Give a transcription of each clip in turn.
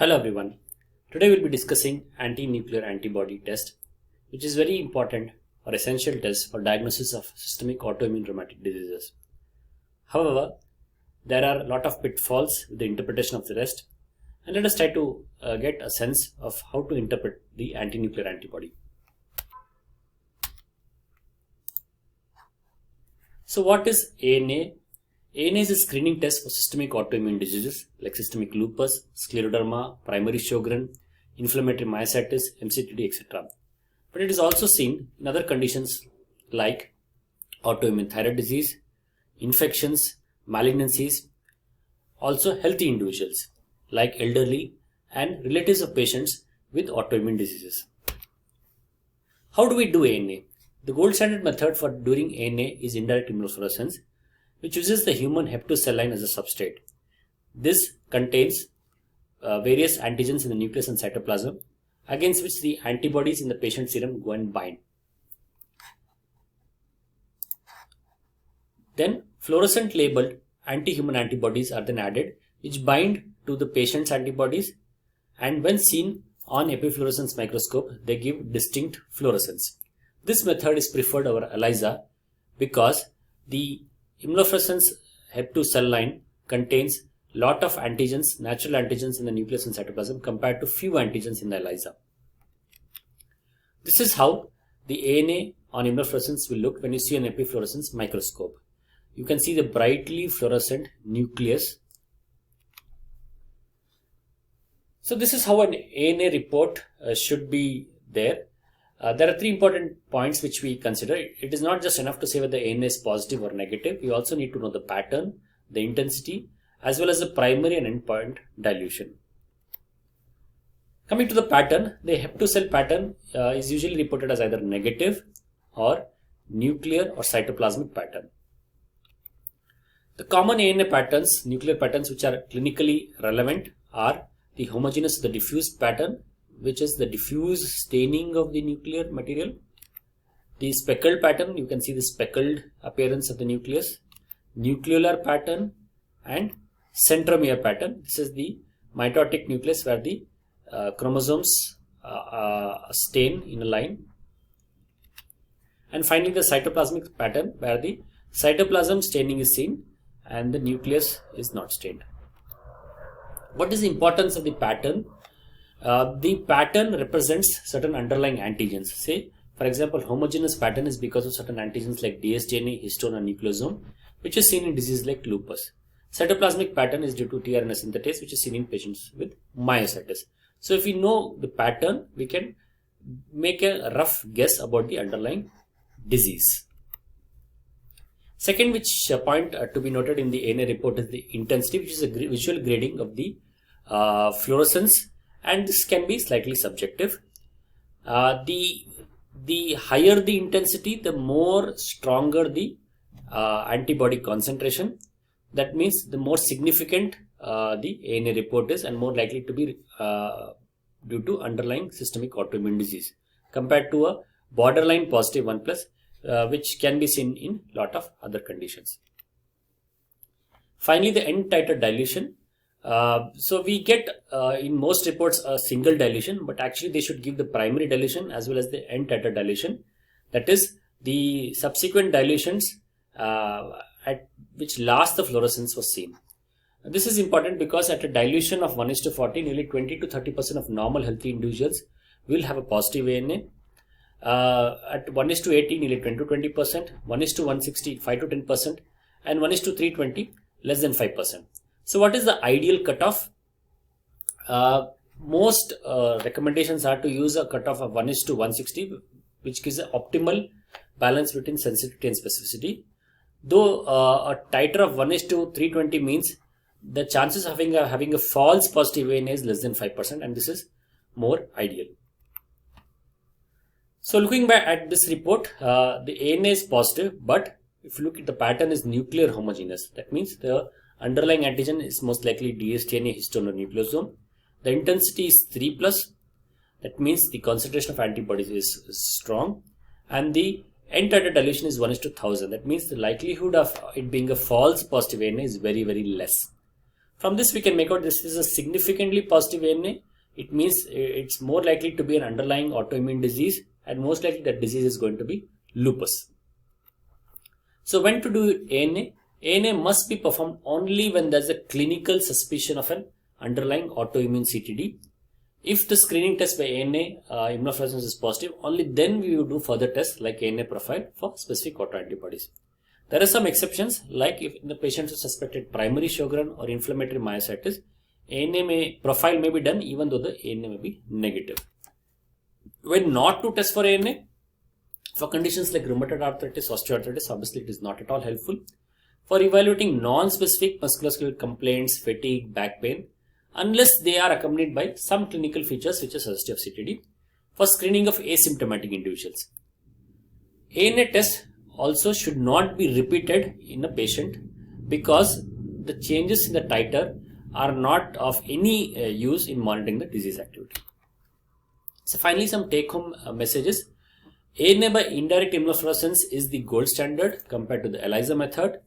Hello everyone. Today we'll be discussing anti-nuclear antibody test, which is very important or essential test for diagnosis of systemic autoimmune rheumatic diseases. However, there are a lot of pitfalls with the interpretation of the test, and let us try to get a sense of how to interpret the anti-nuclear antibody. So what is ANA? ANA is a screening test for systemic autoimmune diseases like systemic lupus, scleroderma, primary Sjogren, inflammatory myositis, MCTD, etc. But it is also seen in other conditions like autoimmune thyroid disease, infections, malignancies, also healthy individuals like elderly and relatives of patients with autoimmune diseases. How do we do ANA? The gold standard method for doing ANA is indirect immunofluorescence, which uses the human Hep2 cell line as a substrate. This contains various antigens in the nucleus and cytoplasm against which the antibodies in the patient's serum go and bind. Then fluorescent labeled anti-human antibodies are then added, which bind to the patient's antibodies, and when seen on epifluorescence microscope they give distinct fluorescence. This method is preferred over ELISA because the immunofluorescence Hep2 cell line contains lot of antigens, natural antigens in the nucleus and cytoplasm compared to few antigens in the ELISA. This is how the ANA on immunofluorescence will look when you see an epifluorescence microscope. You can see the brightly fluorescent nucleus. So this is how an ANA report should be there. There are three important points which we consider. It is not just enough to say whether the ANA is positive or negative. You also need to know the pattern, the intensity, as well as the primary and endpoint dilution. Coming to the pattern, the Hep2 cell pattern is usually reported as either negative or nuclear or cytoplasmic pattern. The common ANA patterns, nuclear patterns which are clinically relevant are the homogeneous to the diffuse pattern, which is the diffuse staining of the nuclear material. The speckled pattern, you can see the speckled appearance of the nucleus, nucleolar pattern, and centromere pattern. This is the mitotic nucleus where the chromosomes stain in a line. And finally the cytoplasmic pattern where the cytoplasm staining is seen and the nucleus is not stained. What is the importance of the pattern? The pattern represents certain underlying antigens. Say, for example, homogeneous pattern is because of certain antigens like dsDNA, histone, and nucleosome, which is seen in diseases like lupus. Cytoplasmic pattern is due to tRNA synthetase, which is seen in patients with myositis. So if we know the pattern, we can make a rough guess about the underlying disease. Second point to be noted in the ANA report is the intensity, which is a visual grading of the fluorescence, and this can be slightly subjective. The higher the intensity, the more stronger the antibody concentration. That means the more significant the ANA report is and more likely to be due to underlying systemic autoimmune disease compared to a borderline positive 1+, which can be seen in lot of other conditions. Finally, the end titer dilution. So we get in most reports a single dilution, but actually they should give the primary dilution as well as the end titer dilution. That is the subsequent dilutions at which last the fluorescence was seen. This is important because at a dilution of 1:40, nearly 20 to 30% of normal healthy individuals will have a positive ANA. At 1:80, nearly 10 to 20%, 1:160, 5 to 10%, and 1:320, less than 5%. So what is the ideal cutoff? Most recommendations are to use a cutoff of 1:160, which gives an optimal balance between sensitivity and specificity. Though a titer of 1:320 means the chances of having a false positive ANA is less than 5%, and this is more ideal. So looking back at this report, the ANA is positive, but if you look at the pattern is nuclear homogeneous. That means the underlying antigen is most likely dsDNA, histone, or nucleosome. The intensity is 3+. That means the concentration of antibodies is strong, and the end titer dilution is 1:1000. That means the likelihood of it being a false positive ANA is very, very less. From this we can make out this is a significantly positive ANA. It means it's more likely to be an underlying autoimmune disease, and most likely that disease is going to be lupus. So when to do ANA? ANA must be performed only when there's a clinical suspicion of an underlying autoimmune CTD. If the screening test by ANA immunofluorescence is positive, only then we will do further tests like ANA profile for specific autoantibodies. There are some exceptions, like if the patient is suspected primary Sjogren or inflammatory myositis, ANA profile may be done even though the ANA may be negative. When not to test for ANA, for conditions like rheumatoid arthritis, osteoarthritis, obviously it is not at all helpful. For evaluating non-specific musculoskeletal complaints, fatigue, back pain, unless they are accompanied by some clinical features which are suggestive of CTD. For screening of asymptomatic individuals, ANA test also should not be repeated in a patient because the changes in the titer are not of any use in monitoring the disease activity. So finally, some take-home messages. ANA by indirect immunofluorescence is the gold standard compared to the ELISA method.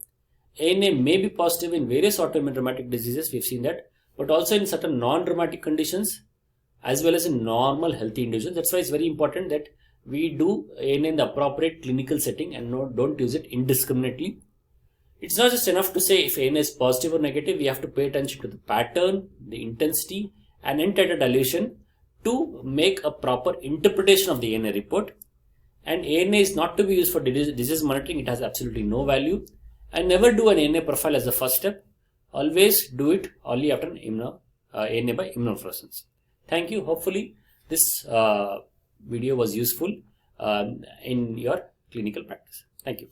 ANA may be positive in various autoimmune rheumatic diseases, we've seen that, but also in certain non-rheumatic conditions as well as in normal healthy individuals. That's why it's very important that we do ANA in the appropriate clinical setting and don't use it indiscriminately. It's not just enough to say if ANA is positive or negative. We have to pay attention to the pattern, the intensity and end titer dilution to make a proper interpretation of the ANA report. And ANA is not to be used for disease monitoring. It has absolutely no value. And never do an ANA profile as the first step. Always do it only after an ANA by immunofluorescence. Thank you. Hopefully this video was useful in your clinical practice. Thank you.